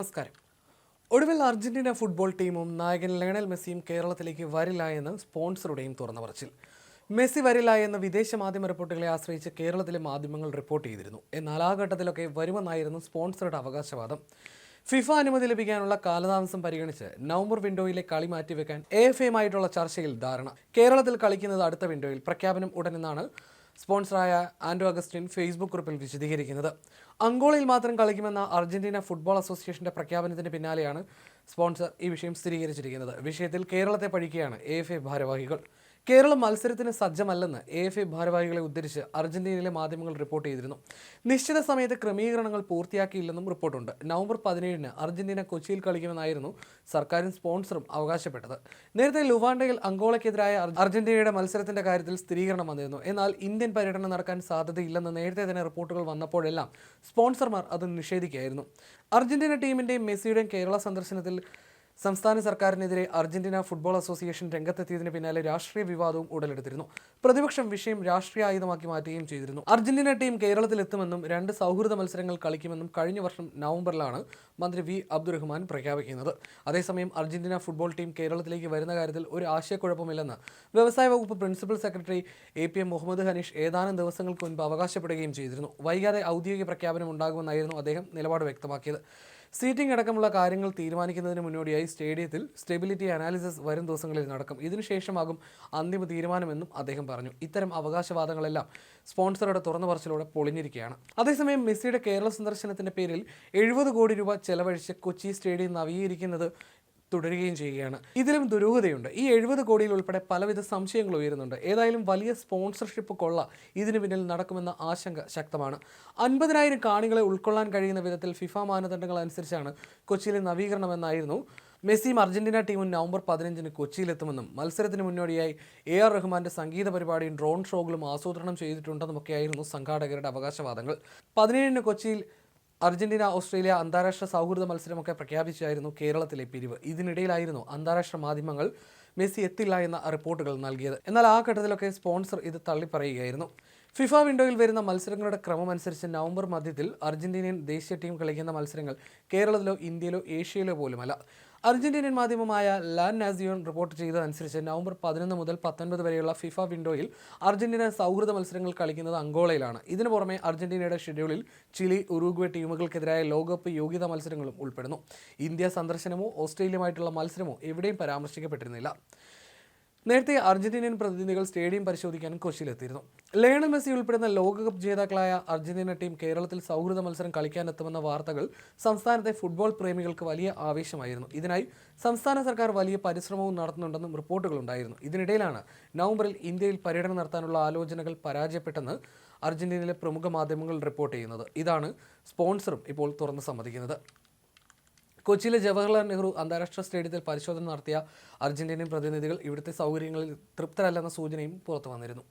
നമസ്കാരം. ഒടുവിൽ Argentina football ടീമും നായകൻ ലയണൽ മെസ്സിയും കേരളത്തിലേക്ക് വരില്ല എന്ന് സ്പോൺസറുടെയും തുറന്ന പറച്ചിൽ. മെസ്സി വരില്ല എന്ന വിദേശ മാധ്യമ റിപ്പോർട്ടുകളെ ആശ്രയിച്ച് കേരളത്തിലെ മാധ്യമങ്ങൾ റിപ്പോർട്ട് ചെയ്തിരുന്നു. എന്നാൽ ആ ഘട്ടത്തിലൊക്കെ വരുമെന്നായിരുന്നു സ്പോൺസറുടെ അവകാശവാദം. ഫിഫ അനുമതി ലഭിക്കാനുള്ള കാലതാമസം പരിഗണിച്ച് നവംബർ വിൻഡോയിലെ കളി മാറ്റിവെക്കാൻ AFAയുമായിട്ടുള്ള ചർച്ചയിൽ ധാരണ. കേരളത്തിൽ കളിക്കുന്നത് അടുത്ത വിൻഡോയിൽ, പ്രഖ്യാപനം ഉടനെന്നാണ് സ്പോൺസറായ ആൻഡോ അഗസ്റ്റിൻ ഫേസ്ബുക്ക് കുറിപ്പിൽ വിശദീകരിക്കുന്നത്. അങ്കോളയിൽ മാത്രം കളിക്കുമെന്ന അർജന്റീന ഫുട്ബോൾ അസോസിയേഷന്റെ പ്രഖ്യാപനത്തിന് പിന്നാലെയാണ് സ്പോൺസർ ഈ വിഷയം സ്ഥിരീകരിച്ചിരിക്കുന്നത്. വിഷയത്തിൽ കേരളത്തെ പഴിക്കുകയാണ് AFA ഭാരവാഹികൾ. കേരളം മത്സരത്തിന് സജ്ജമല്ലെന്ന് AFA ഭാരവാഹികളെ ഉദ്ധരിച്ച് അർജന്റീനയിലെ മാധ്യമങ്ങൾ റിപ്പോർട്ട് ചെയ്തിരുന്നു. നിശ്ചിത സമയത്ത് ക്രമീകരണങ്ങൾ പൂർത്തിയാക്കിയില്ലെന്നും റിപ്പോർട്ടുണ്ട്. നവംബർ 17-ന് അർജന്റീന കൊച്ചിയിൽ കളിക്കുമെന്നായിരുന്നു സർക്കാരും സ്പോൺസറും അവകാശപ്പെട്ടത്. നേരത്തെ ലുവാണ്ടയിൽ അങ്കോളയ്ക്കെതിരായ അർജന്റീനയുടെ മത്സരത്തിന്റെ കാര്യത്തിൽ സ്ഥിരീകരണം വന്നിരുന്നു. എന്നാൽ ഇന്ത്യൻ പര്യടനം നടക്കാൻ സാധ്യതയില്ലെന്ന് നേരത്തെ തന്നെ റിപ്പോർട്ടുകൾ വന്നപ്പോഴെല്ലാം സ്പോൺസർമാർ അത് നിഷേധിക്കുകയായിരുന്നു. അർജന്റീന ടീമിന്റെയും മെസ്സിയുടെയും കേരള സന്ദർശനത്തിൽ സംസ്ഥാന സർക്കാരിനെതിരെ അർജന്റീന ഫുട്ബോൾ അസോസിയേഷൻ രംഗത്തെത്തിയതിന് പിന്നാലെ രാഷ്ട്രീയ വിവാദവും ഉടലെടുത്തിരുന്നു. പ്രതിപക്ഷം വിഷയം രാഷ്ട്രീയ ആയുധമാക്കി മാറ്റുകയും ചെയ്തിരുന്നു. അർജന്റീന ടീം കേരളത്തിലെത്തുമെന്നും 2 സൗഹൃദ മത്സരങ്ങൾ കളിക്കുമെന്നും കഴിഞ്ഞ വർഷം നവംബറിലാണ് മന്ത്രി V. അബ്ദുറഹ്മാൻ പ്രഖ്യാപിക്കുന്നത്. അതേസമയം അർജന്റീന ഫുട്ബോൾ ടീം കേരളത്തിലേക്ക് വരുന്ന കാര്യത്തിൽ ഒരു ആശയക്കുഴപ്പമില്ലെന്ന് വ്യവസായ വകുപ്പ് principal secretary APM Muhammad Hanish ഏതാനും ദിവസങ്ങൾക്ക് മുൻപ് അവകാശപ്പെടുകയും ചെയ്തിരുന്നു. വൈകാതെ ഔദ്യോഗിക പ്രഖ്യാപനം ഉണ്ടാകുമെന്നായിരുന്നു അദ്ദേഹം നിലപാട് വ്യക്തമാക്കിയത്. സീറ്റിംഗ് അടക്കമുള്ള കാര്യങ്ങൾ തീരുമാനിക്കുന്നതിന് മുന്നോടിയായി സ്റ്റേഡിയത്തിൽ സ്റ്റെബിലിറ്റി അനാലിസിസ് വരും ദിവസങ്ങളിൽ നടക്കും. ഇതിനുശേഷമാകും അന്തിമ തീരുമാനമെന്നും അദ്ദേഹം പറഞ്ഞു. ഇത്തരം അവകാശവാദങ്ങളെല്ലാം സ്പോൺസറുടെ തുറന്ന പറച്ചിലൂടെ പൊളിഞ്ഞിരിക്കുകയാണ്. അതേസമയം മെസ്സിയുടെ കേരള സന്ദർശനത്തിന്റെ പേരിൽ 70 കോടി രൂപ ചെലവഴിച്ച് കൊച്ചി സ്റ്റേഡിയം നവീകരിക്കുന്നത് തുടരുകയും ചെയ്യുകയാണ്. ഇതിലും ദുരൂഹതയുണ്ട്. ഈ 70 കോടിയിൽ ഉൾപ്പെടെ പലവിധ സംശയങ്ങൾ ഉയരുന്നുണ്ട്. ഏതായാലും വലിയ സ്പോൺസർഷിപ്പ് കൊള്ള ഇതിന് പിന്നിൽ നടക്കുമെന്ന ആശങ്ക ശക്തമാണ്. 50,000 കാണികളെ ഉൾക്കൊള്ളാൻ കഴിയുന്ന വിധത്തിൽ ഫിഫ മാനദണ്ഡങ്ങൾ അനുസരിച്ചാണ് കൊച്ചിയിലെ നവീകരണമെന്നായിരുന്നു. മെസ്സിയും അർജന്റീന ടീമും നവംബർ 15-ന് കൊച്ചിയിലെത്തുമെന്നും മത്സരത്തിന് മുന്നോടിയായി AR റഹ്മാന്റെ സംഗീത പരിപാടിയും ഡ്രോൺ ഷോകളും ആസൂത്രണം ചെയ്തിട്ടുണ്ടെന്നുമൊക്കെയായിരുന്നു സംഘാടകരുടെ അവകാശവാദങ്ങൾ. 17-ന് കൊച്ചിയിൽ അർജന്റീന ഓസ്ട്രേലിയ അന്താരാഷ്ട്ര സൗഹൃദ മത്സരമൊക്കെ പ്രഖ്യാപിച്ചായിരുന്നു കേരളത്തിലെ പിരിവ്. ഇതിനിടയിലായിരുന്നു അന്താരാഷ്ട്ര മാധ്യമങ്ങൾ മെസ്സി എത്തില്ല എന്ന റിപ്പോർട്ടുകൾ നൽകിയത്. എന്നാൽ ആ ഘട്ടത്തിലൊക്കെ സ്പോൺസർ ഇത് തള്ളിപ്പറയുകയായിരുന്നു. ഫിഫ വിൻഡോയിൽ വരുന്ന മത്സരങ്ങളുടെ ക്രമമനുസരിച്ച് നവംബർ മധ്യത്തിൽ അർജന്റീനിയൻ ദേശീയ ടീം കളിക്കുന്ന മത്സരങ്ങൾ കേരളത്തിലോ ഇന്ത്യയിലോ ഏഷ്യയിലോ പോലുമല്ല. അർജന്റീനിയൻ മാധ്യമമായ ലാൻ നാസിയോൺ റിപ്പോർട്ട് ചെയ്തതനുസരിച്ച് നവംബർ 11 മുതൽ 19 വരെയുള്ള ഫിഫ വിൻഡോയിൽ അർജന്റീന സൗഹൃദ മത്സരങ്ങൾ കളിക്കുന്നത് അങ്കോളയിലാണ്. ഇതിനു പുറമെ അർജന്റീനയുടെ ഷെഡ്യൂളിൽ ചിലി, ഉറുഗ്വേ ടീമുകൾക്കെതിരായ ലോകകപ്പ് യോഗ്യതാ മത്സരങ്ങളും ഉൾപ്പെടുന്നു. ഇന്ത്യ സന്ദർശനമോ ഓസ്ട്രേലിയയുമായിട്ടുള്ള മത്സരമോ എവിടെയും പരാമർശിക്കപ്പെട്ടിരുന്നില്ല. നേരത്തെ അർജന്റീനിയൻ പ്രതിനിധികൾ സ്റ്റേഡിയം പരിശോധിക്കാൻ കൊച്ചിയിലെത്തിയിരുന്നു. ലയണൽ മെസ്സി ഉൾപ്പെടുന്ന ലോകകപ്പ് ജേതാക്കളായ അർജന്റീന ടീം കേരളത്തിൽ സൗഹൃദ മത്സരം കളിക്കാനെത്തുമെന്ന വാർത്തകൾ സംസ്ഥാനത്തെ ഫുട്ബോൾ പ്രേമികൾക്ക് വലിയ ആവേശമായിരുന്നു. ഇതിനായി സംസ്ഥാന സർക്കാർ വലിയ പരിശ്രമവും നടത്തുന്നുണ്ടെന്നും റിപ്പോർട്ടുകളുണ്ടായിരുന്നു. ഇതിനിടയിലാണ് നവംബറിൽ ഇന്ത്യയിൽ പര്യടനം നടത്താനുള്ള ആലോചനകൾ പരാജയപ്പെട്ടെന്ന് അർജന്റീനയിലെ പ്രമുഖ മാധ്യമങ്ങൾ റിപ്പോർട്ട് ചെയ്യുന്നത്. ഇതാണ് സ്പോൺസറും ഇപ്പോൾ തുറന്ന് സമ്മതിക്കുന്നത്. കൊച്ചിയിലെ ജവഹർലാൽ നെഹ്റു അന്താരാഷ്ട്ര സ്റ്റേഡിയത്തിൽ പരിശോധന നടത്തിയ അർജന്റീനിയൻ പ്രതിനിധികൾ ഇവിടുത്തെ സൗകര്യങ്ങളിൽ തൃപ്തരല്ലെന്ന സൂചനയും പുറത്തു വന്നിരുന്നു.